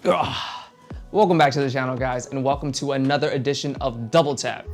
Ugh. Welcome back to the channel, guys, and welcome to another edition of DoubleTap,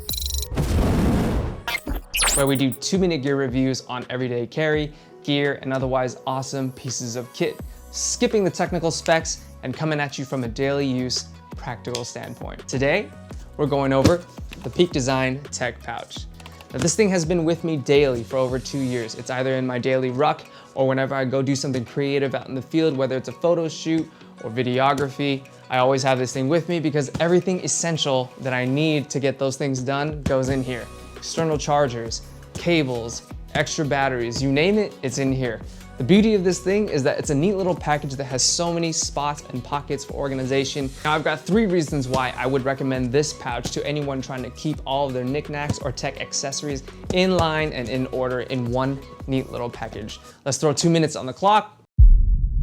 where we do 2-minute gear reviews on everyday carry, gear, and otherwise awesome pieces of kit, skipping the technical specs and coming at you from a daily use, practical standpoint. Today, we're going over the Peak Design Tech Pouch. Now, this thing has been with me daily for over 2 years. It's either in my daily ruck or whenever I go do something creative out in the field, whether it's a photo shoot or videography. I always have this thing with me because everything essential that I need to get those things done goes in here. External chargers, cables, extra batteries, you name it, it's in here. The beauty of this thing is that it's a neat little package that has so many spots and pockets for organization. Now, I've got 3 reasons why I would recommend this pouch to anyone trying to keep all of their knickknacks or tech accessories in line and in order in one neat little package. Let's throw 2 minutes on the clock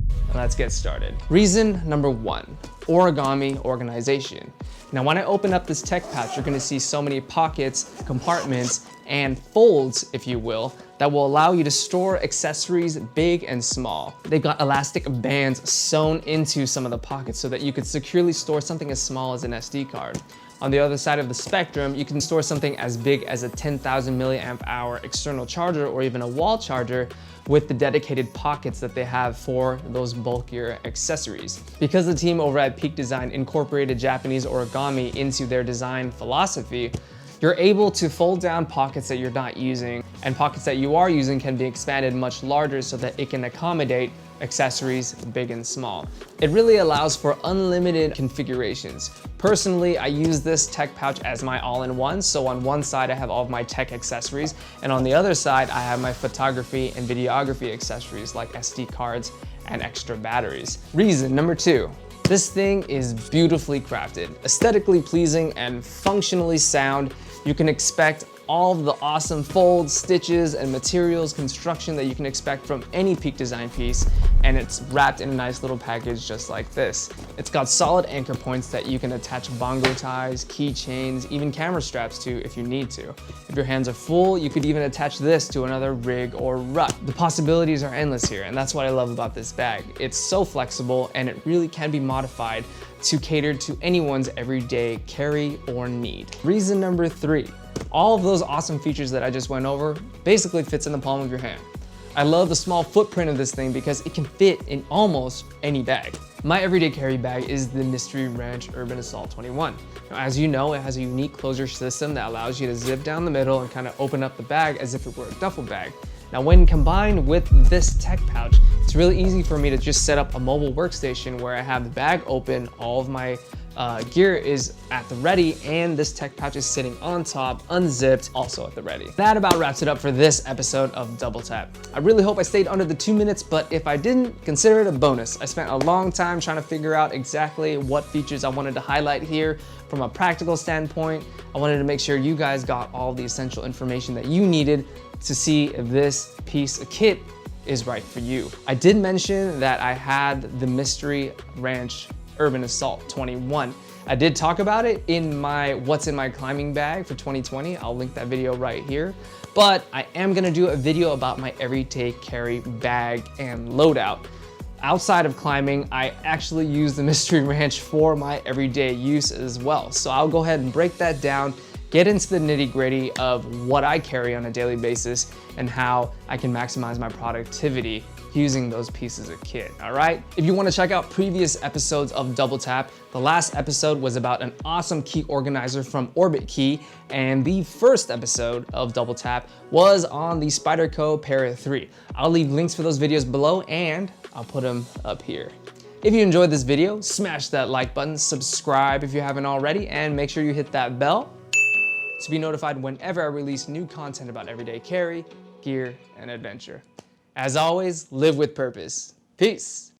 and let's get started. Reason number 1, origami organization. Now, when I open up this tech pouch, you're gonna see so many pockets, compartments, and folds, if you will, that will allow you to store accessories big and small. They've got elastic bands sewn into some of the pockets so that you could securely store something as small as an SD card. On the other side of the spectrum, you can store something as big as a 10,000 milliamp hour external charger or even a wall charger with the dedicated pockets that they have for those bulkier accessories. Because the team over at Peak Design incorporated Japanese origami into their design philosophy, you're able to fold down pockets that you're not using, and pockets that you are using can be expanded much larger so that it can accommodate accessories big and small. It really allows for unlimited configurations. Personally, I use this tech pouch as my all-in-one, so on one side I have all of my tech accessories, and on the other side I have my photography and videography accessories like SD cards and extra batteries. Reason number 2. This thing is beautifully crafted, aesthetically pleasing, and functionally sound. You can expect all of the awesome folds, stitches, and materials construction that you can expect from any Peak Design piece, and it's wrapped in a nice little package just like this. It's got solid anchor points that you can attach bongo ties, keychains, even camera straps to if you need to. If your hands are full, you could even attach this to another rig or ruck. The possibilities are endless here, and that's what I love about this bag. It's so flexible, and it really can be modified to cater to anyone's everyday carry or need. Reason number 3. All of those awesome features that I just went over basically fits in the palm of your hand. I love the small footprint of this thing because it can fit in almost any bag. My everyday carry bag is the Mystery Ranch Urban Assault 21. Now, as you know, it has a unique closure system that allows you to zip down the middle and kind of open up the bag as if it were a duffel bag. Now, when combined with this tech pouch, it's really easy for me to just set up a mobile workstation where I have the bag open, all of my gear is at the ready, and this tech pouch is sitting on top, unzipped, also at the ready. That about wraps it up for this episode of DoubleTap. I really hope I stayed under the 2 minutes, but if I didn't, consider it a bonus. I spent a long time trying to figure out exactly what features I wanted to highlight here from a practical standpoint. I wanted to make sure you guys got all the essential information that you needed to see if this piece of kit is right for you. I did mention that I had the Mystery Ranch Urban Assault 21. I did talk about it in my What's in My Climbing Bag for 2020. I'll link that video right here. But I am gonna do a video about my everyday carry bag and loadout. Outside of climbing, I actually use the Mystery Ranch for my everyday use as well. So I'll go ahead and break that down, get into the nitty-gritty of what I carry on a daily basis and how I can maximize my productivity using those pieces of kit, all right? If you wanna check out previous episodes of DoubleTap, the last episode was about an awesome key organizer from Orbit Key, and the first episode of DoubleTap was on the Spyderco Para 3. I'll leave links for those videos below, and I'll put them up here. If you enjoyed this video, smash that like button, subscribe if you haven't already, and make sure you hit that bell to be notified whenever I release new content about everyday carry, gear, and adventure. As always, live with purpose. Peace.